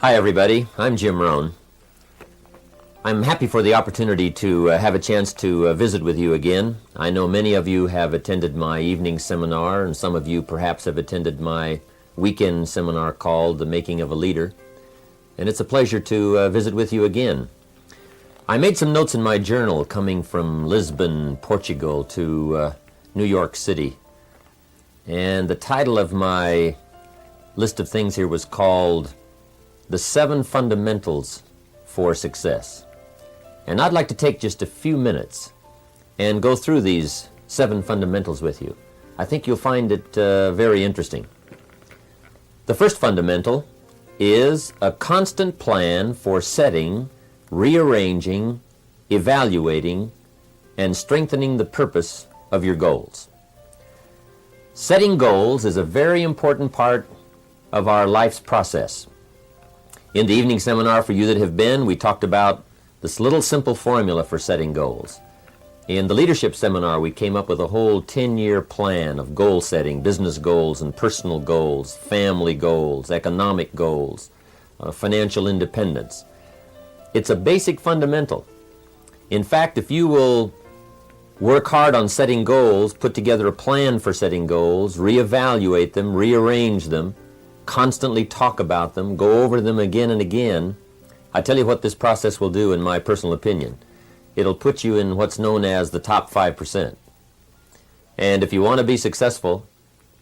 Hi everybody, I'm Jim Rohn. I'm happy for the opportunity to have a chance to visit with you again. I know many of you have attended my evening seminar, and some of you perhaps have attended my weekend seminar called The Making of a Leader. And it's a pleasure to visit with you again. I made some notes in my journal coming from Lisbon, Portugal to New York City. And the title of my list of things here was called The 7 Fundamentals for Success. And I'd like to take just a few minutes and go through these 7 fundamentals with you. I think you'll find it very interesting. The first fundamental is a constant plan for setting, rearranging, evaluating, and strengthening the purpose of your goals. Setting goals is a very important part of our life's process. In the evening seminar, for you that have been, we talked about this little simple formula for setting goals. In the leadership seminar, we came up with a whole 10-year plan of goal setting, business goals and personal goals, family goals, economic goals, financial independence. It's a basic fundamental. In fact, if you will work hard on setting goals, put together a plan for setting goals, reevaluate them, rearrange them, constantly talk about them, go over them again and again, I tell you what this process will do, in my personal opinion. It'll put you in what's known as the top 5%. And if you want to be successful,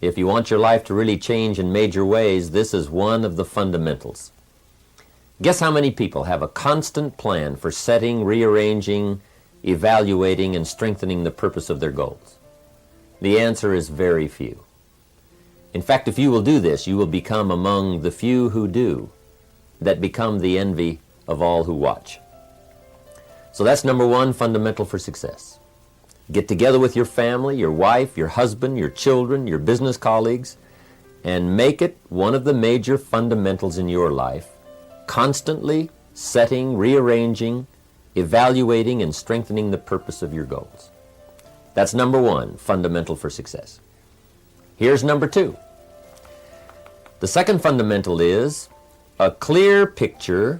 if you want your life to really change in major ways, this is one of the fundamentals. Guess how many people have a constant plan for setting, rearranging, evaluating, and strengthening the purpose of their goals? The answer is very few. In fact, if you will do this, you will become among the few who do, that become the envy of all who watch. So that's number 1 fundamental for success. Get together with your family, your wife, your husband, your children, your business colleagues, and make it one of the major fundamentals in your life, constantly setting, rearranging, evaluating, and strengthening the purpose of your goals. That's number 1, fundamental for success. Here's number 2. The second fundamental is a clear picture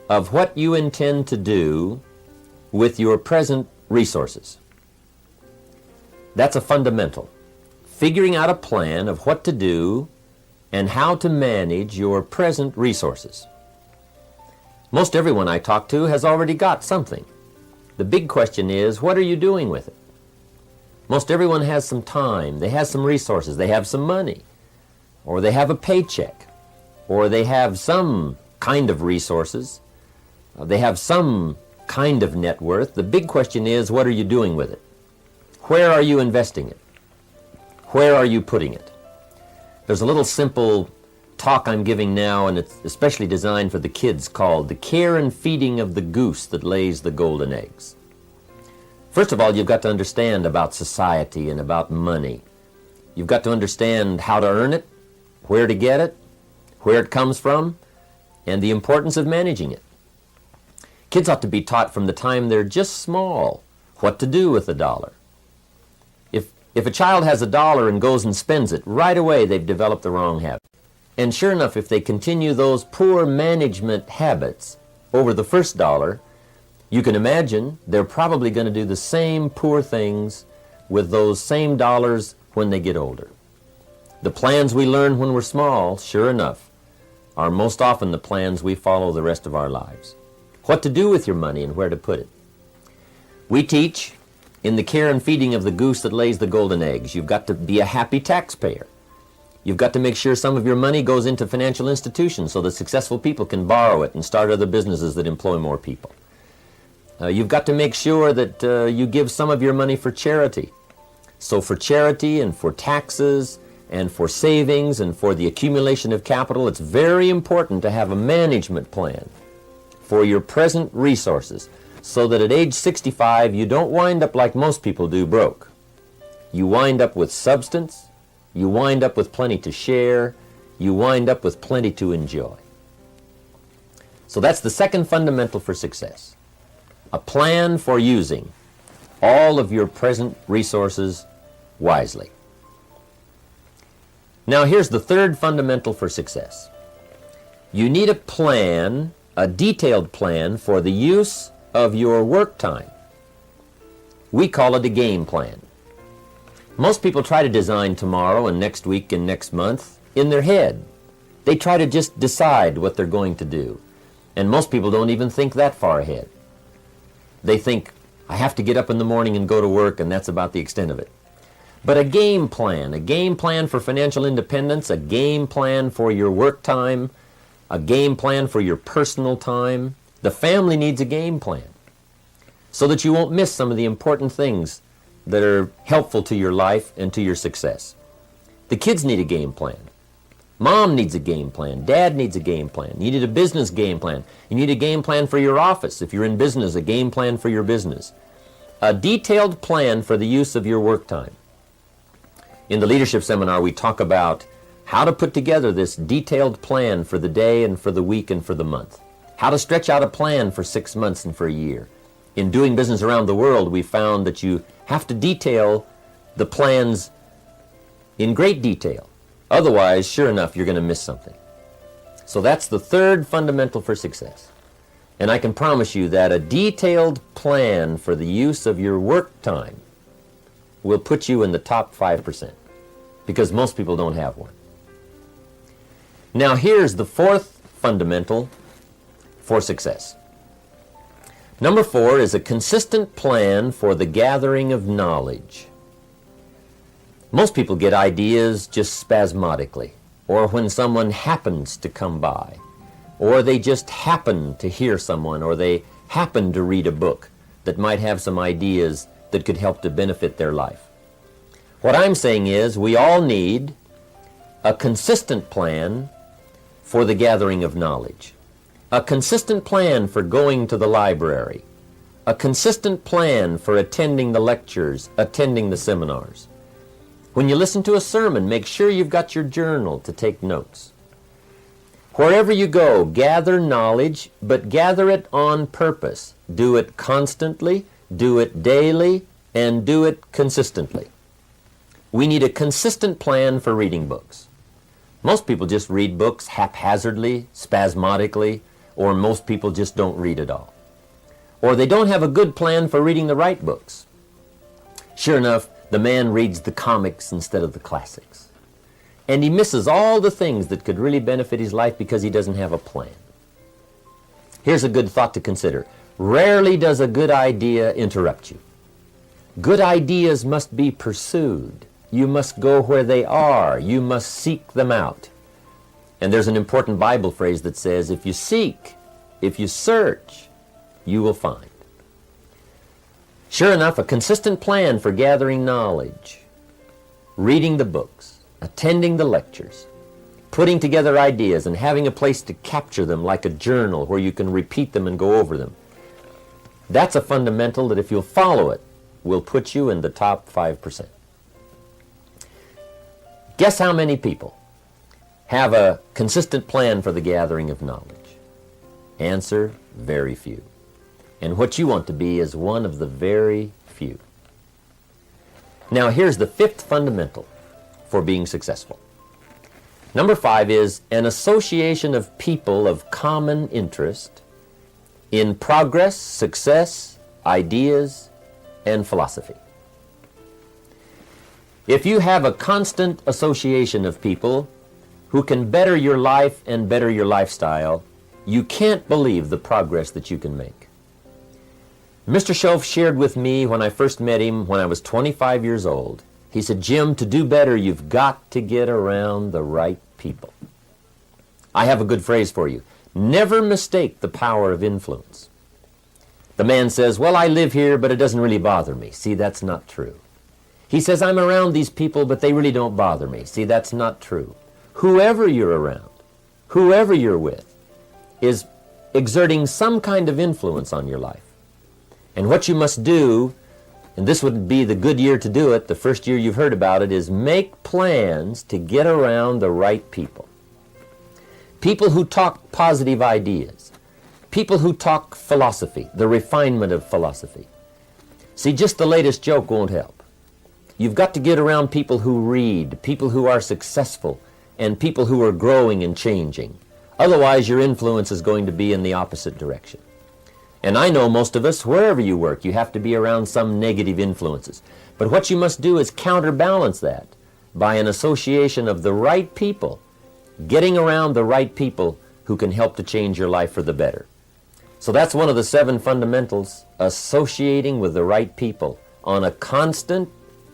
of what you intend to do with your present resources. That's a fundamental. Figuring out a plan of what to do and how to manage your present resources. Most everyone I talk to has already got something. The big question is, what are you doing with it? Most everyone has some time, they have some resources, they have some money, or they have a paycheck, or they have some kind of resources, they have some kind of net worth. The big question is, what are you doing with it? Where are you investing it? Where are you putting it? There's a little simple talk I'm giving now, and it's especially designed for the kids, called The Care and Feeding of the Goose That Lays the Golden Eggs. First of all, you've got to understand about society and about money. You've got to understand how to earn it, where to get it, where it comes from, and the importance of managing it. Kids ought to be taught from the time they're just small what to do with a dollar. If a child has a dollar and goes and spends it, right away they've developed the wrong habit. And sure enough, if they continue those poor management habits over the first dollar, you can imagine they're probably going to do the same poor things with those same dollars when they get older. The plans we learn when we're small, sure enough, are most often the plans we follow the rest of our lives. What to do with your money and where to put it. We teach in The Care and Feeding of the Goose That Lays the Golden Eggs. You've got to be a happy taxpayer. You've got to make sure some of your money goes into financial institutions so that successful people can borrow it and start other businesses that employ more people. You've got to make sure that you give some of your money for charity. So for charity and for taxes and for savings and for the accumulation of capital, it's very important to have a management plan for your present resources so that at age 65 you don't wind up like most people do, broke. You wind up with substance, you wind up with plenty to share, you wind up with plenty to enjoy. So that's the second fundamental for success. A plan for using all of your present resources wisely. Now here's the third fundamental for success. You need a plan, a detailed plan for the use of your work time. We call it a game plan. Most people try to design tomorrow and next week and next month in their head. They try to just decide what they're going to do. And most people don't even think that far ahead. They think, I have to get up in the morning and go to work, and that's about the extent of it. But a game plan for financial independence, a game plan for your work time, a game plan for your personal time. The family needs a game plan so that you won't miss some of the important things that are helpful to your life and to your success. The kids need a game plan. Mom needs a game plan. Dad needs a game plan. You need a business game plan. You need a game plan for your office. If you're in business, a game plan for your business. A detailed plan for the use of your work time. In the leadership seminar, we talk about how to put together this detailed plan for the day and for the week and for the month. How to stretch out a plan for 6 months and for a year. In doing business around the world, we found that you have to detail the plans in great detail. Otherwise, sure enough, you're going to miss something. So that's the third fundamental for success. And I can promise you that a detailed plan for the use of your work time will put you in the top 5%, because most people don't have one. Now here's the fourth fundamental for success. Number 4 is a consistent plan for the gathering of knowledge. Most people get ideas just spasmodically, or when someone happens to come by, or they just happen to hear someone, or they happen to read a book that might have some ideas that could help to benefit their life. What I'm saying is we all need a consistent plan for the gathering of knowledge, a consistent plan for going to the library, a consistent plan for attending the lectures, attending the seminars. When you listen to a sermon, make sure you've got your journal to take notes. Wherever you go, gather knowledge, but gather it on purpose. Do it constantly, do it daily, and do it consistently. We need a consistent plan for reading books. Most people just read books haphazardly, spasmodically, or most people just don't read at all. Or they don't have a good plan for reading the right books. Sure enough, the man reads the comics instead of the classics. And he misses all the things that could really benefit his life because he doesn't have a plan. Here's a good thought to consider. Rarely does a good idea interrupt you. Good ideas must be pursued. You must go where they are. You must seek them out. And there's an important Bible phrase that says, if you seek, if you search, you will find. Sure enough, a consistent plan for gathering knowledge, reading the books, attending the lectures, putting together ideas and having a place to capture them like a journal where you can repeat them and go over them. That's a fundamental that if you'll follow it, will put you in the top 5%. Guess how many people have a consistent plan for the gathering of knowledge? Answer, very few. And what you want to be is one of the very few. Now here's the fifth fundamental for being successful. Number 5 is an association of people of common interest in progress, success, ideas, and philosophy. If you have a constant association of people who can better your life and better your lifestyle, you can't believe the progress that you can make. Mr. Shoaff shared with me when I first met him when I was 25 years old. He said, Jim, to do better, you've got to get around the right people. I have a good phrase for you. Never mistake the power of influence. The man says, well, I live here, but it doesn't really bother me. See, that's not true. He says, I'm around these people, but they really don't bother me. See, that's not true. Whoever you're around, whoever you're with, is exerting some kind of influence on your life. And what you must do, and this would be the good year to do it, the first year you've heard about it, is make plans to get around the right people. People who talk positive ideas. People who talk philosophy, the refinement of philosophy. See, just the latest joke won't help. You've got to get around people who read, people who are successful, and people who are growing and changing. Otherwise, your influence is going to be in the opposite direction. And I know most of us, wherever you work, you have to be around some negative influences. But what you must do is counterbalance that by an association of the right people, getting around the right people who can help to change your life for the better. So that's one of the 7 fundamentals, associating with the right people on a constant,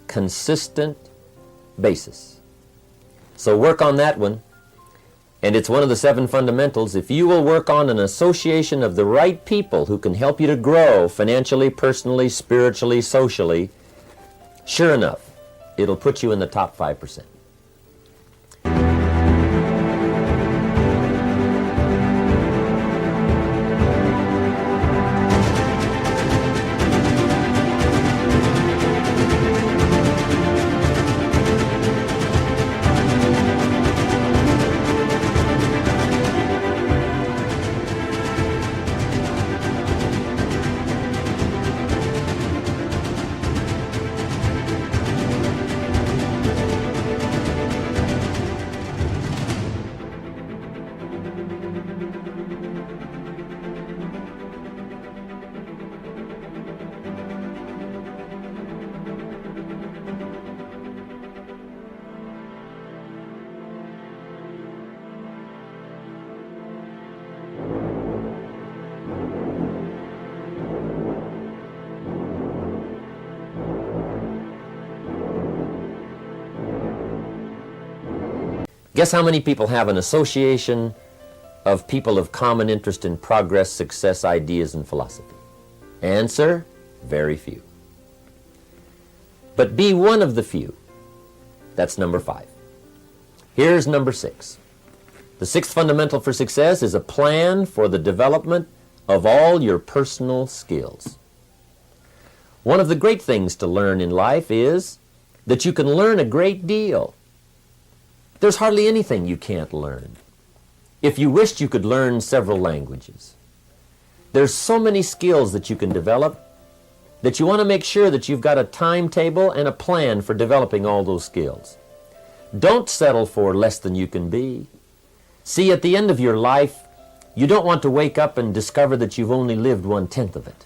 consistent basis. So work on that one. And it's one of the 7 fundamentals. If you will work on an association of the right people who can help you to grow financially, personally, spiritually, socially, sure enough, it'll put you in the top 5%. Guess how many people have an association of people of common interest in progress, success, ideas, and philosophy? Answer, very few. But be one of the few. That's number 5. Here's number 6. The 6th fundamental for success is a plan for the development of all your personal skills. One of the great things to learn in life is that you can learn a great deal. There's hardly anything you can't learn. If you wished, you could learn several languages. There's so many skills that you can develop that you want to make sure that you've got a timetable and a plan for developing all those skills. Don't settle for less than you can be. See, at the end of your life, you don't want to wake up and discover that you've only lived 1/10 of it.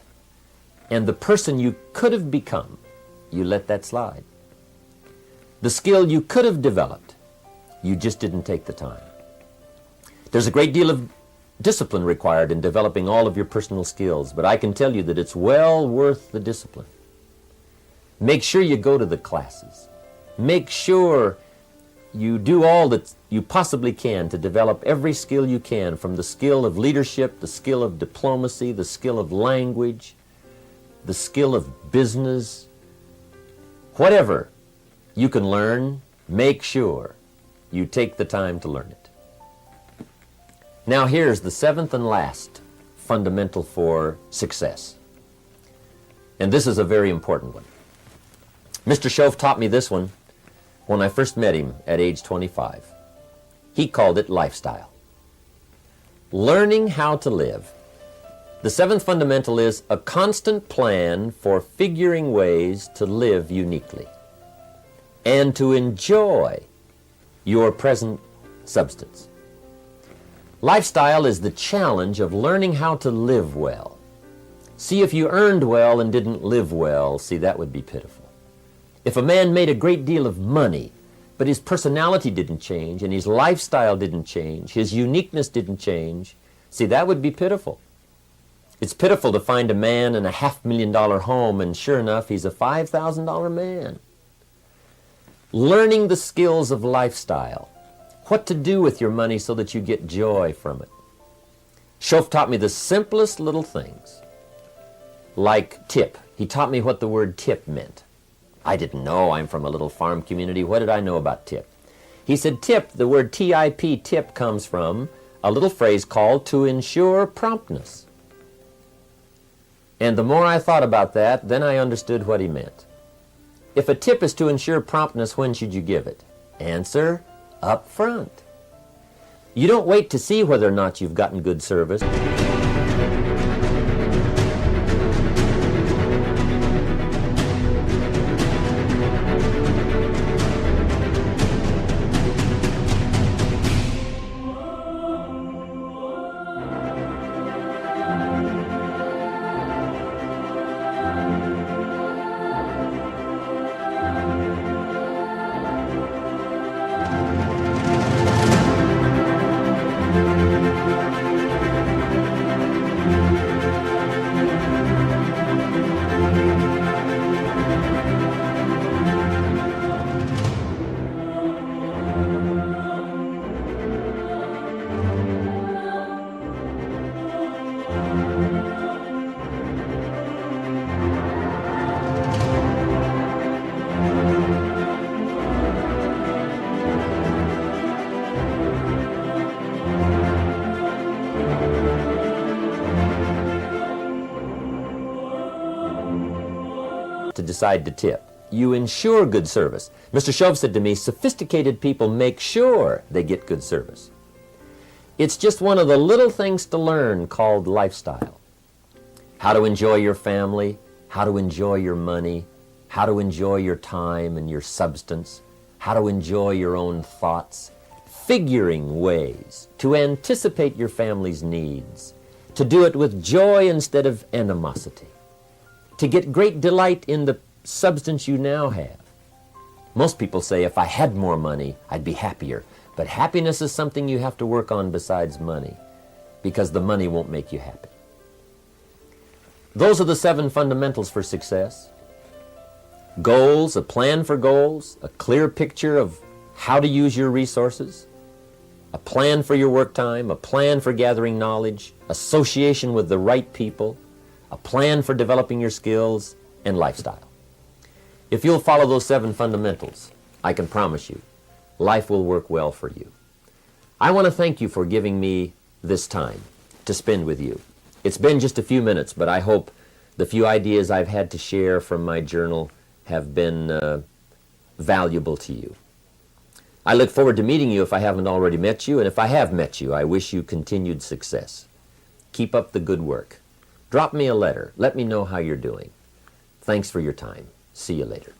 And the person you could have become, you let that slide. The skill you could have developed, you just didn't take the time. There's a great deal of discipline required in developing all of your personal skills, but I can tell you that it's well worth the discipline. Make sure you go to the classes. Make sure you do all that you possibly can to develop every skill you can, from the skill of leadership, the skill of diplomacy, the skill of language, the skill of business. Whatever you can learn, make sure you take the time to learn it. Now here's the 7th and last fundamental for success. And this is a very important one. Mr. Schoaf taught me this one when I first met him at age 25. He called it lifestyle. Learning how to live. The 7th fundamental is a constant plan for figuring ways to live uniquely and to enjoy your present substance. Lifestyle is the challenge of learning how to live well. See, if you earned well and didn't live well, see, that would be pitiful. If a man made a great deal of money, but his personality didn't change and his lifestyle didn't change, his uniqueness didn't change, see, that would be pitiful. It's pitiful to find a man in a $500,000 home and sure enough, he's a $5,000 man. Learning the skills of lifestyle, what to do with your money so that you get joy from it. Schoaf taught me the simplest little things, like tip. He taught me what the word tip meant. I didn't know. I'm from a little farm community. What did I know about tip? He said tip, the word T-I-P, tip, comes from a little phrase called to ensure promptness. And the more I thought about that, then I understood what he meant. If a tip is to ensure promptness, when should you give it? Answer, up front. You don't wait to see whether or not you've gotten good service. decide to tip. You ensure good service. Mr. Shove said to me, sophisticated people make sure they get good service. It's just one of the little things to learn called lifestyle. How to enjoy your family, how to enjoy your money, how to enjoy your time and your substance, how to enjoy your own thoughts, figuring ways to anticipate your family's needs, to do it with joy instead of animosity, to get great delight in the substance you now have. Most people say, if I had more money, I'd be happier. But happiness is something you have to work on besides money, because the money won't make you happy. Those are the 7 fundamentals for success. Goals, a plan for goals, a clear picture of how to use your resources, a plan for your work time, a plan for gathering knowledge, association with the right people, a plan for developing your skills, and lifestyle. If you'll follow those 7 fundamentals, I can promise you, life will work well for you. I want to thank you for giving me this time to spend with you. It's been just a few minutes, but I hope the few ideas I've had to share from my journal have been valuable to you. I look forward to meeting you if I haven't already met you, and if I have met you, I wish you continued success. Keep up the good work. Drop me a letter. Let me know how you're doing. Thanks for your time. See you later.